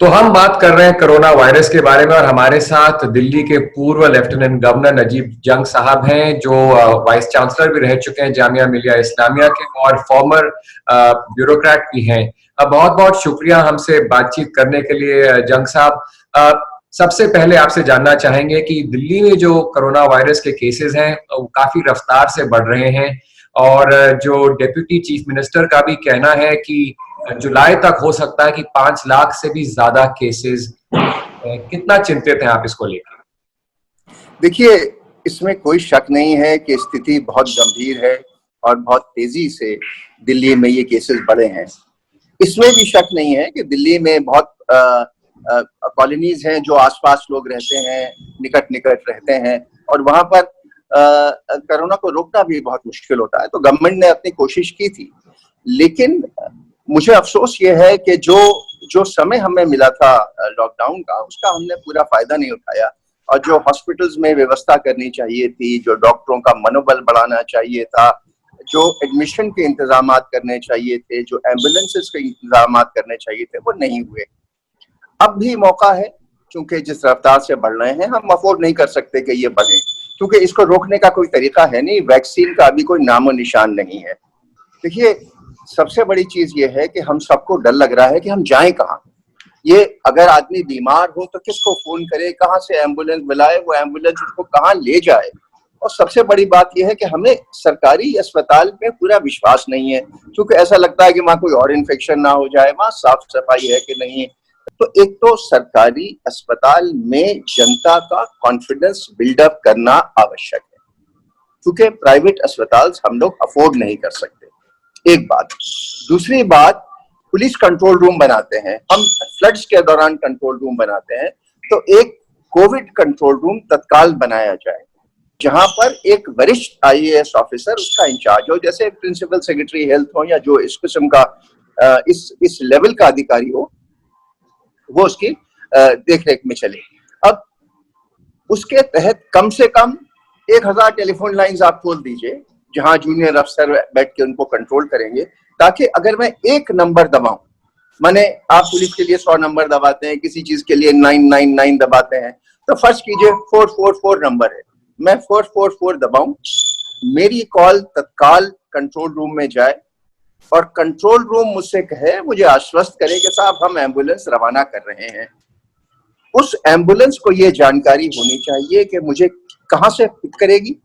तो हम बात कर रहे हैं कोरोना वायरस के बारे में और हमारे साथ दिल्ली के पूर्व लेफ्टिनेंट गवर्नर नजीब जंग साहब हैं जो वाइस चांसलर भी रह चुके हैं जामिया मिलिया इस्लामिया के और फॉर्मर ब्यूरोक्रेट भी हैं। बहुत बहुत शुक्रिया हमसे बातचीत करने के लिए जंग साहब। सबसे पहले आपसे जानना चाहेंगे कि दिल्ली में जो कोरोना वायरस के केसेस हैं वो काफी रफ्तार से बढ़ रहे हैं और जो डेप्यूटी चीफ मिनिस्टर का भी कहना है कि जुलाई तक हो सकता है कि 5 लाख से भी ज्यादा केसेस। कितना चिंतित हैं आप इसको लेकर? देखिए, इसमें कोई शक नहीं है कि स्थिति बहुत गंभीर है और बहुत तेजी से दिल्ली में ये केसेस बढ़े हैं। इसमें भी शक नहीं है कि दिल्ली में बहुत कॉलोनीज हैं जो आसपास लोग रहते हैं, निकट निकट रहते हैं और वहां पर कोरोना को रोकना भी बहुत मुश्किल होता है। तो गवर्नमेंट ने अपनी कोशिश की थी, लेकिन मुझे अफसोस ये है कि जो समय हमें मिला था लॉकडाउन का, उसका हमने पूरा फायदा नहीं उठाया। और जो हॉस्पिटल्स में व्यवस्था करनी चाहिए थी, जो डॉक्टरों का मनोबल बढ़ाना चाहिए था, जो एडमिशन के इंतजाम करने चाहिए थे, जो एम्बुलेंसेस के इंतजाम करने चाहिए थे, वो नहीं हुए। अब भी मौका है, क्योंकि जिस रफ्तार से बढ़ रहे हैं हम अफोर्ड नहीं कर सकते कि ये बढ़े, क्योंकि इसको रोकने का कोई तरीका है नहीं। वैक्सीन का अभी कोई नामो निशान नहीं है। देखिए, सबसे बड़ी चीज ये है कि हम सबको डर लग रहा है कि हम जाएं कहाँ। ये अगर आदमी बीमार हो तो किसको फोन करे, कहाँ से एम्बुलेंस बुलाए, वो एम्बुलेंस उसको कहाँ ले जाए। और सबसे बड़ी बात यह है कि हमें सरकारी अस्पताल में पूरा विश्वास नहीं है, क्योंकि ऐसा लगता है कि वहां कोई और इन्फेक्शन ना हो जाए, वहां साफ सफाई है कि नहीं। तो एक तो सरकारी अस्पताल में जनता का कॉन्फिडेंस बिल्डअप करना आवश्यक है, क्योंकि प्राइवेट अस्पताल हम लोग अफोर्ड नहीं कर सकते। एक बात। दूसरी बात, पुलिस कंट्रोल रूम बनाते हैं हम, फ्लड्स के दौरान कंट्रोल रूम बनाते हैं, तो एक कोविड कंट्रोल रूम तत्काल बनाया जाए, जहां पर एक वरिष्ठ आईएएस ऑफिसर उसका इंचार्ज हो, जैसे प्रिंसिपल सेक्रेटरी हेल्थ हो या जो इस किस्म का इस लेवल का अधिकारी हो, वो उसकी देखरेख में चले। अब उसके तहत कम से कम 1000 टेलीफोन लाइंस आप खोल दीजिए, जहां जूनियर अफसर बैठ के उनको कंट्रोल करेंगे, ताकि अगर मैं एक नंबर दबाऊं, माने आप पुलिस के लिए 100 नंबर दबाते हैं, किसी चीज के लिए 999 दबाते हैं, तो फर्ज कीजिए 444 नंबर है, मैं 444 दबाऊं, मेरी कॉल तत्काल कंट्रोल रूम में जाए और कंट्रोल रूम मुझसे कहे, मुझे आश्वस्त करे कि साहब हम एम्बुलेंस रवाना कर रहे हैं। उस एम्बुलेंस को ये जानकारी होनी चाहिए कि मुझे कहां से पिक करेगी,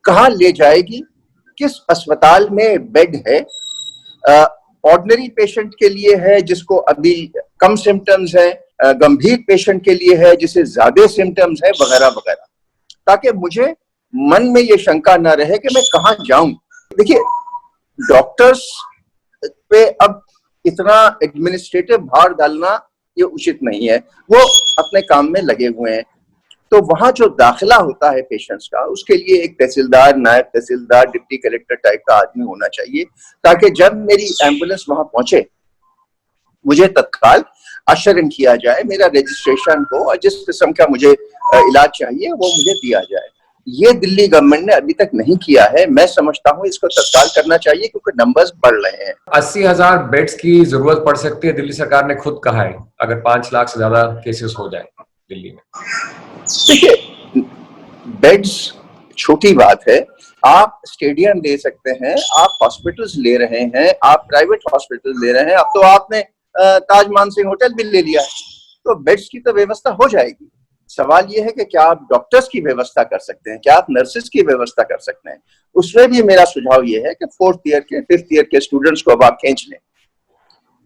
कहां ले जाएगी, किस अस्पताल में बेड है, ऑर्डिनरी पेशेंट के लिए है जिसको अभी कम सिम्टम्स है, गंभीर पेशेंट के लिए है जिसे ज्यादा सिम्टम्स है, वगैरह वगैरह, ताकि मुझे मन में ये शंका ना रहे कि मैं कहाँ जाऊं। देखिए, डॉक्टर्स पे अब इतना एडमिनिस्ट्रेटिव भार डालना ये उचित नहीं है, वो अपने काम में लगे हुए हैं। तो वहां जो दाखिला होता है पेशेंट्स का, उसके लिए एक तहसीलदार, नायब तहसीलदार, डिप्टी कलेक्टर टाइप का आदमी होना चाहिए, ताकि जब मेरी एम्बुलेंस वहां पहुंचे मुझे तत्काल अशरण किया जाए, मेरा रजिस्ट्रेशन हो और जिस किस्म का मुझे इलाज चाहिए वो मुझे दिया जाए। ये दिल्ली गवर्नमेंट ने अभी तक नहीं किया है। मैं समझता हूँ इसको तत्काल करना चाहिए, क्योंकि नंबर्स बढ़ रहे हैं। 80,000 बेड्स की जरूरत पड़ सकती है, दिल्ली सरकार ने खुद कहा है, अगर 5 लाख से ज्यादा केसेस हो जाए दिल्ली में। देखिए, बेड्स छोटी बात है, आप स्टेडियम ले सकते हैं, आप हॉस्पिटल्स ले रहे हैं, आप प्राइवेट हॉस्पिटल ले रहे हैं, अब तो आपने ताज मानसिंह होटल भी ले लिया है, तो बेड्स की तो व्यवस्था हो जाएगी। सवाल यह है कि क्या आप डॉक्टर्स की व्यवस्था कर सकते हैं, क्या आप नर्सेस की व्यवस्था कर सकते हैं। उसमें भी मेरा सुझाव यह है कि 4th ईयर के 5th ईयर के स्टूडेंट्स को अब आप खींच लें,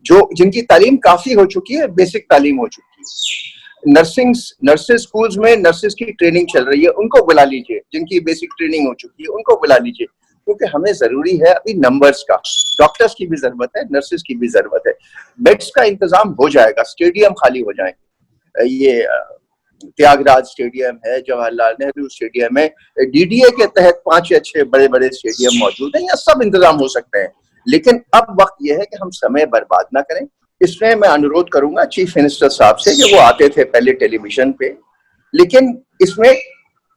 जो जिनकी तालीम काफी हो चुकी है, बेसिक तालीम हो चुकी है। नर्सेस स्कूल्स में नर्सेस की ट्रेनिंग चल रही है, उनको बुला लीजिए, जिनकी बेसिक ट्रेनिंग हो चुकी है उनको बुला लीजिए, क्योंकि हमें जरूरी है अभी नंबर्स का। डॉक्टर्स की भी जरूरत है, नर्सेस की भी जरूरत है। बेड्स का इंतजाम हो जाएगा, स्टेडियम खाली हो जाएंगे। ये त्यागराज स्टेडियम है, जवाहरलाल नेहरू स्टेडियम है, डीडीए के तहत 5 या 6 बड़े बड़े स्टेडियम मौजूद हैं, यहाँ सब इंतजाम हो सकते हैं। लेकिन अब वक्त यह है कि हम समय बर्बाद ना करें। इसमें मैं अनुरोध करूंगा चीफ मिनिस्टर साहब से कि वो आते थे पहले टेलीविजन पे, लेकिन इसमें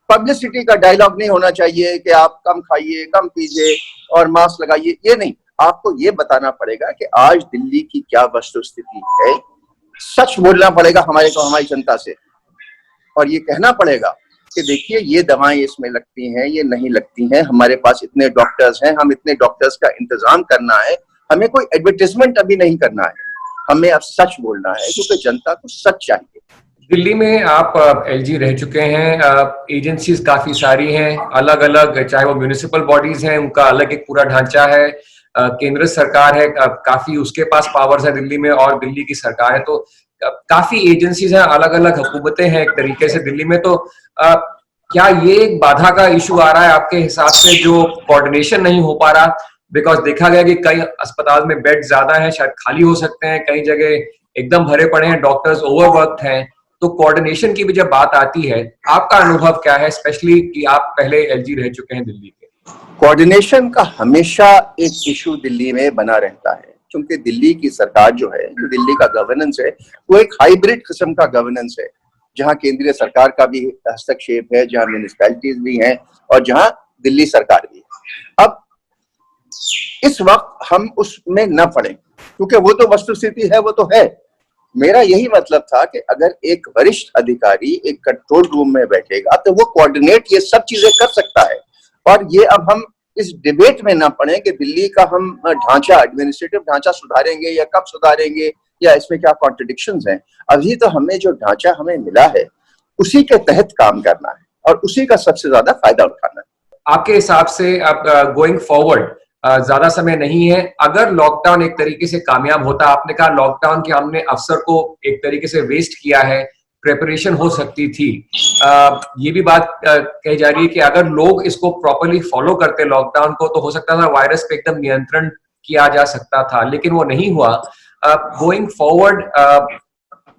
पब्लिसिटी का डायलॉग नहीं होना चाहिए कि आप कम खाइए, कम पीजिए और मास्क लगाइए। ये नहीं, आपको ये बताना पड़ेगा कि आज दिल्ली की क्या वस्तुस्थिति है, सच बोलना पड़ेगा हमारे को, हमारी जनता से, और ये कहना पड़ेगा कि देखिए ये दवाएं इसमें लगती हैं, ये नहीं लगती हैं, हमारे पास इतने डॉक्टर्स हैं, हम इतने डॉक्टर्स का इंतजाम करना है, हमें कोई एडवर्टाइजमेंट अभी नहीं करना है, हमें अब सच बोलना है क्योंकि जनता को सच चाहिए। दिल्ली में आप एलजी रह चुके हैं, एजेंसीज काफी सारी हैं अलग अलग, चाहे वो म्यूनिसिपल बॉडीज हैं उनका अलग एक पूरा ढांचा है, केंद्र सरकार है, काफी उसके पास पावर्स है दिल्ली में, और दिल्ली की सरकार है, तो काफी एजेंसीज हैं, अलग अलग हुकूमतें हैं एक तरीके से दिल्ली में। तो क्या ये एक बाधा का इशू आ रहा है आपके हिसाब से, जो कोऑर्डिनेशन नहीं हो पा रहा? बिकॉज देखा गया कि कई अस्पताल में बेड ज्यादा है, शायद खाली हो सकते हैं, कई जगह एकदम भरे पड़े हैं, डॉक्टर्स ओवरवर्क्ड हैं, तो कोऑर्डिनेशन की भी जब बात आती है, आपका अनुभव क्या है, स्पेशली कि आप पहले एलजी रह चुके हैं दिल्ली के? कोऑर्डिनेशन का हमेशा एक इशू दिल्ली में बना रहता है, क्योंकि दिल्ली की सरकार जो है, जो दिल्ली का गवर्नेंस है, वो एक हाइब्रिड किस्म का गवर्नेंस है, जहां केंद्रीय सरकार का भी हस्तक्षेप है, जहां म्यूनिसिपैलिटीज भी हैं और जहां दिल्ली सरकार भी है। अब इस वक्त हम उसमें न पड़े, क्योंकि वो तो वस्तुस्थिति है, वो तो है। मेरा यही मतलब था कि अगर एक वरिष्ठ अधिकारी एक कंट्रोल रूम में बैठेगा तो वो कोऑर्डिनेट ये सब चीजें कर सकता है, और ये अब हम इस डिबेट में ना पड़े कि दिल्ली का हम ढांचा, एडमिनिस्ट्रेटिव ढांचा सुधारेंगे या कब सुधारेंगे, या इसमें क्या कॉन्ट्रडिक्शंस हैं। अभी तो हमें जो ढांचा हमें मिला है उसी के तहत काम करना है और उसी का सबसे ज्यादा फायदा उठाना है। आपके हिसाब से अब गोइंग फॉरवर्ड ज्यादा समय नहीं है, अगर लॉकडाउन एक तरीके से कामयाब होता, आपने कहा लॉकडाउन के हमने अवसर को एक तरीके से वेस्ट किया है, प्रिपरेशन हो सकती थी, ये भी बात कही जा रही है कि अगर लोग इसको प्रॉपरली फॉलो करते लॉकडाउन को, तो हो सकता था वायरस पे एकदम नियंत्रण किया जा सकता था, लेकिन वो नहीं हुआ। गोइंग फॉरवर्ड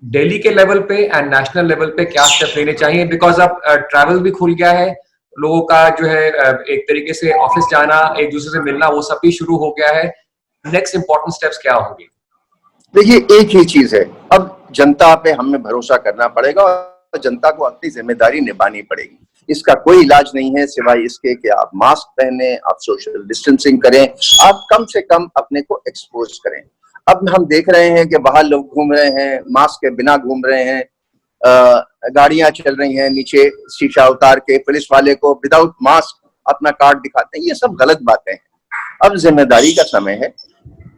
दिल्ली के लेवल पे एंड नेशनल लेवल पे क्या स्टेप लेने चाहिए? बिकॉज अब ट्रैवल भी खुल गया है, लोगों का जो है एक तरीके से ऑफिस जाना, एक दूसरे से मिलना, वो सब भी शुरू हो गया है। नेक्स्ट इंपॉर्टेंट स्टेप्स क्या होंगे? देखिए एक ही चीज है, अब जनता पे हमें भरोसा करना पड़ेगा और जनता को अपनी जिम्मेदारी निभानी पड़ेगी। इसका कोई इलाज नहीं है सिवाय इसके कि आप मास्क पहने, आप सोशल डिस्टेंसिंग करें, आप कम से कम अपने को एक्सपोज करें। अब हम देख रहे हैं कि बाहर लोग घूम रहे हैं, मास्क के बिना घूम रहे हैं, गाड़ियां चल रही हैं, नीचे शीशा उतार के पुलिस वाले को विदाउट मास्क अपना कार्ड दिखाते हैं, ये सब गलत बातें हैं। अब जिम्मेदारी का समय है,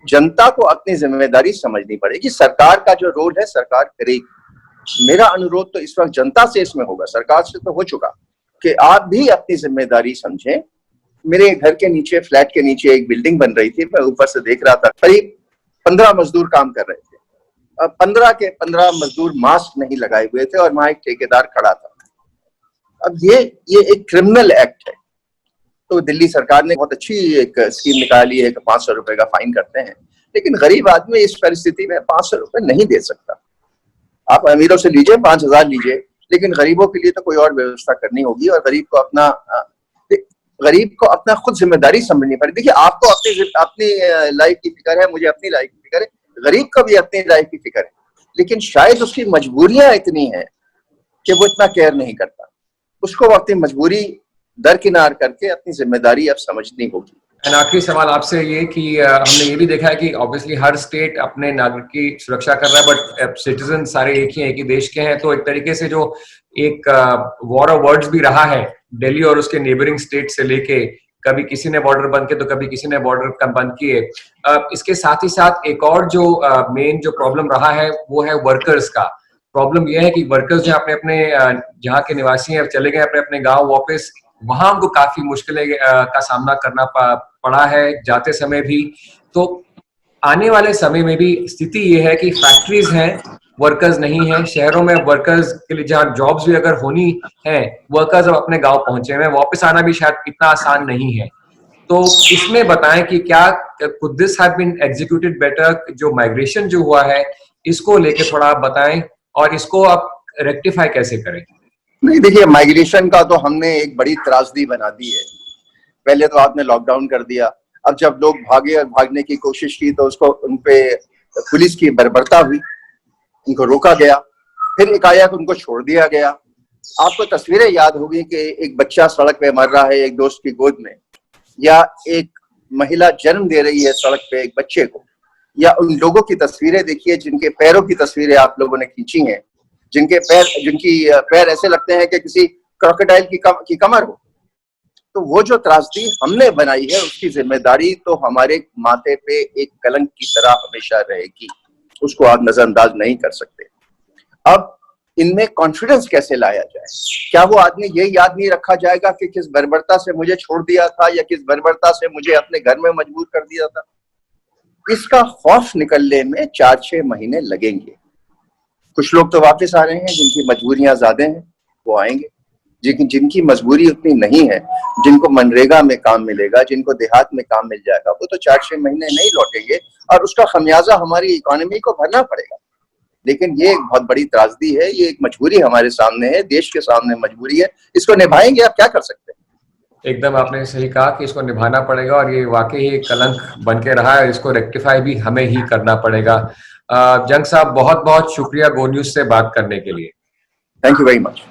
जनता को अपनी जिम्मेदारी समझनी पड़ेगी। सरकार का जो रोल है सरकार करेगी। मेरा अनुरोध तो इस वक्त जनता से इसमें होगा, सरकार से तो हो चुका, कि आप भी अपनी जिम्मेदारी समझें। मेरे घर के नीचे, फ्लैट के नीचे एक बिल्डिंग बन रही थी, मैं ऊपर से देख रहा था, करीब 15 मजदूर काम कर रहे थे। 15 के 15 मजदूर मास्क नहीं लगाए हुए थे और वहां एक ठेकेदार खड़ा था। अब ये एक क्रिमिनल एक्ट है। तो दिल्ली सरकार ने बहुत अच्छी एक स्कीम निकाली है कि 500 रुपए का फाइन करते हैं, लेकिन गरीब आदमी इस परिस्थिति में 500 रुपए नहीं दे सकता। आप अमीरों से लीजिए, 5000 लीजिए, लेकिन गरीबों के लिए तो कोई और व्यवस्था करनी होगी, और गरीब को अपना खुद जिम्मेदारी समझनी पड़ेगी। देखिए, आपको अपनी लाइफ की फिक्र है, मुझे अपनी लाइफ की फिक्र है, गरीब को भी अपनी लाइफ की फिक्र है, लेकिन शायद उसकी मजबूरियां इतनी हैं कि वो इतना केयर नहीं करता। उसको अपनी मजबूरी दरकिनार करके अपनी जिम्मेदारी अब समझनी होगी। आखिरी सवाल आपसे ये कि हमने ये भी देखा है कि ऑब्वियसली हर स्टेट अपने नागरिक की सुरक्षा कर रहा है, बट सिटीजन सारे एक ही देश के हैं, तो एक तरीके से जो एक वॉर ऑफ वर्ड्स भी रहा है दिल्ली और उसके नेबरिंग स्टेट से लेके, कभी किसी ने बॉर्डर बंद किए तो कभी किसी ने बॉर्डर बंद किए। इसके साथ ही साथ एक और जो मेन जो प्रॉब्लम रहा है वो है वर्कर्स का। प्रॉब्लम यह है कि वर्कर्स जो अपने अपने जहाँ के निवासी हैं चले गए अपने अपने गाँव वापस, वहां उनको काफी मुश्किलें का सामना करना पड़ा है जाते समय भी। तो आने वाले समय में भी स्थिति ये है कि फैक्ट्रीज हैं, वर्कर्स नहीं है, शहरों में वर्कर्स के लिए जहाँ जॉब्स भी अगर होनी है, वर्कर्स अब अपने गांव पहुंचे हुए हैं, वापस आना भी शायद इतना आसान नहीं है। तो इसमें बताएं कि क्या could this have been executed better, जो माइग्रेशन जो हुआ है इसको लेके थोड़ा बताएं और इसको आप रेक्टिफाई कैसे करें? नहीं, देखिए, माइग्रेशन का तो हमने एक बड़ी त्रासदी बना दी है। पहले तो आपने लॉकडाउन कर दिया, अब जब लोग भागे और भागने की कोशिश की तो उसको उनपे पुलिस की बर्बरता हुई, उनको रोका गया, फिर एकाएक उनको छोड़ दिया गया। आपको तस्वीरें याद होगी कि एक बच्चा सड़क पे मर रहा है एक दोस्त की गोद में, या एक महिला जन्म दे रही है सड़क पे एक बच्चे को। या उन लोगों की तस्वीरें देखिए जिनके पैरों की तस्वीरें आप लोगों ने खींची हैं, जिनकी पैर ऐसे लगते हैं कि किसी क्रोकोडाइल की कमर हो। तो वो जो त्रासदी हमने बनाई है उसकी जिम्मेदारी तो हमारे माथे पे एक कलंक की तरह हमेशा रहेगी, उसको आप नजरअंदाज नहीं कर सकते। अब इनमें कॉन्फिडेंस कैसे लाया जाए? क्या वो आदमी ये याद नहीं रखा जाएगा कि किस बर्बरता से मुझे छोड़ दिया था या किस बर्बरता से मुझे अपने घर में मजबूर कर दिया था? इसका खौफ निकलने में 4-6 महीने लगेंगे। कुछ लोग तो वापस आ रहे हैं जिनकी मजबूरियां ज्यादा हैं, वो आएंगे। जिनकी मजबूरी उतनी नहीं है, जिनको मनरेगा में काम मिलेगा, जिनको देहात में काम मिल जाएगा, वो तो 4-6 महीने नहीं लौटेंगे और उसका खमियाजा हमारी इकोनॉमी को भरना पड़ेगा। लेकिन ये एक बहुत बड़ी त्रासदी है, ये एक मजबूरी हमारे सामने है, देश के सामने मजबूरी है, इसको निभाएंगे। आप क्या कर सकते हैं? एकदम आपने सही कहा कि इसको निभाना पड़ेगा और ये वाकई एक कलंक बन के रहा है, इसको रेक्टिफाई भी हमें ही करना पड़ेगा। जंग साहब, बहुत बहुत शुक्रिया गो न्यूज से बात करने के लिए। Thank you very much.